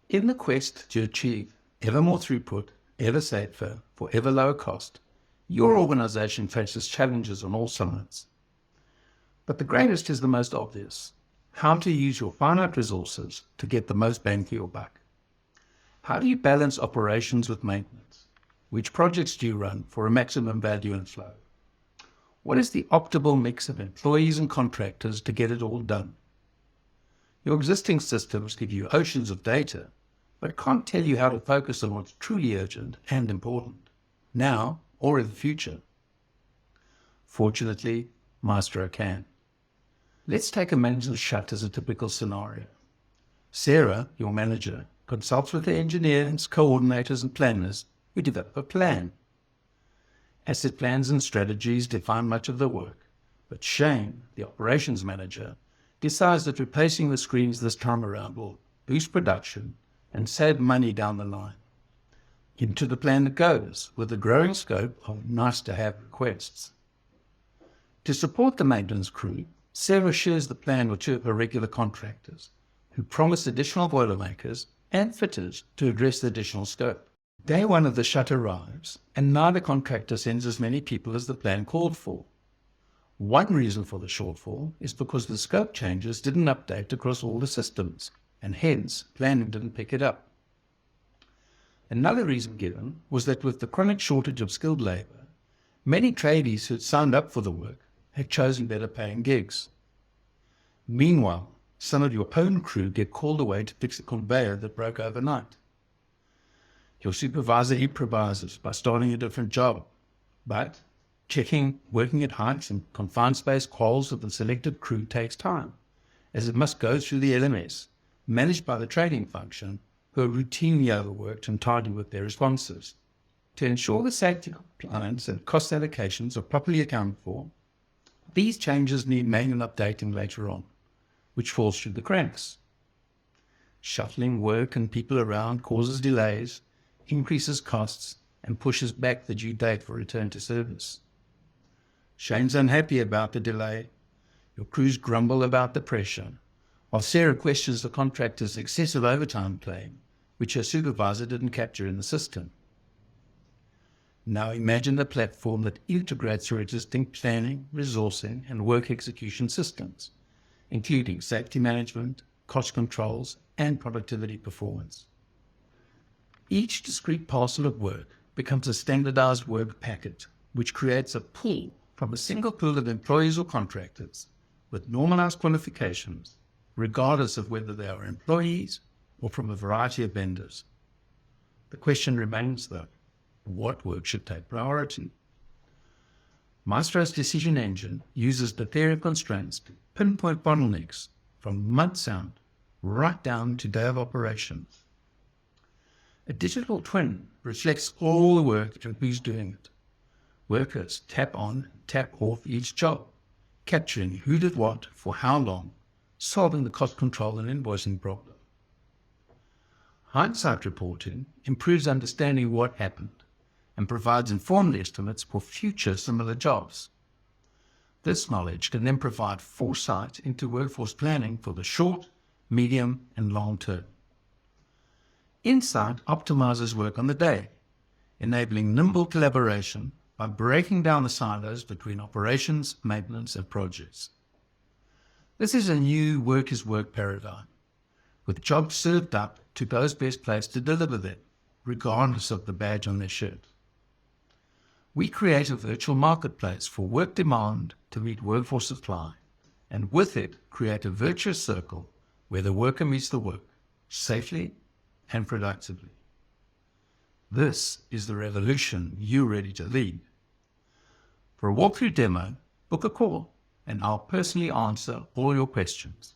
In the quest to achieve ever more throughput, ever safer, for ever lower cost, your organization faces challenges on all sides. But the greatest is the most obvious: how to use your finite resources to get the most bang for your buck. How do you balance operations with maintenance? Which projects do you run for a maximum value and flow? What is the optimal mix of employees and contractors to get it all done? Your existing systems give you oceans of data, but can't tell you how to focus on what's truly urgent and important, now or in the future. Fortunately, Maestro can. Let's take a manager's shut as a typical scenario. Sarah, your manager, consults with the engineers, coordinators, and planners who develop a plan. Asset plans and strategies define much of the work, but Shane, the operations manager, decides that replacing the screens this time around will boost production and save money down the line. Into the plan it goes, with a growing scope of nice-to-have requests. To support the maintenance crew, Sarah shares the plan with 2 of her regular contractors, who promise additional boilermakers and fitters to address the additional scope. Day 1 of the shut arrives, and neither contractor sends as many people as the plan called for. One reason for the shortfall is because the scope changes didn't update across all the systems, and hence planning didn't pick it up. Another reason given was that with the chronic shortage of skilled labour, many tradies who had signed up for the work had chosen better paying gigs. Meanwhile, some of your own crew get called away to fix a conveyor that broke overnight. Your supervisor improvises by starting a different job, but checking working at heights and confined space quals of the selected crew takes time, as it must go through the LMS, managed by the trading function, who are routinely overworked and tardy with their responses. To ensure the safety compliance and cost allocations are properly accounted for, these changes need manual updating later on, which falls through the cracks. Shuttling work and people around causes delays, increases costs, and pushes back the due date for return to service. Shane's unhappy about the delay. Your crews grumble about the pressure, while Sarah questions the contractor's excessive overtime claim, which her supervisor didn't capture in the system. Now imagine a platform that integrates your existing planning, resourcing, and work execution systems, including safety management, cost controls, and productivity performance. Each discrete parcel of work becomes a standardized work packet, which creates a pool from a single pool of employees or contractors with normalized qualifications, regardless of whether they are employees or from a variety of vendors. The question remains, though, what work should take priority? Maestro's decision engine uses the theory of constraints to pinpoint bottlenecks from months out right down to day of operations. A digital twin reflects all the work and who's doing it. Workers tap on, tap off each job, capturing who did what for how long, solving the cost control and invoicing problem. Hindsight reporting improves understanding what happened and provides informed estimates for future similar jobs. This knowledge can then provide foresight into workforce planning for the short, medium, and long term. Insight optimizes work on the day, enabling nimble collaboration by breaking down the silos between operations, maintenance, and projects. This is a new work is work paradigm, with jobs served up to those best placed to deliver them, regardless of the badge on their shirt. We create a virtual marketplace for work demand to meet workforce supply, and with it create a virtuous circle where the worker meets the work safely and productively. This is the revolution you're ready to lead. For a walkthrough demo, book a call and I'll personally answer all your questions.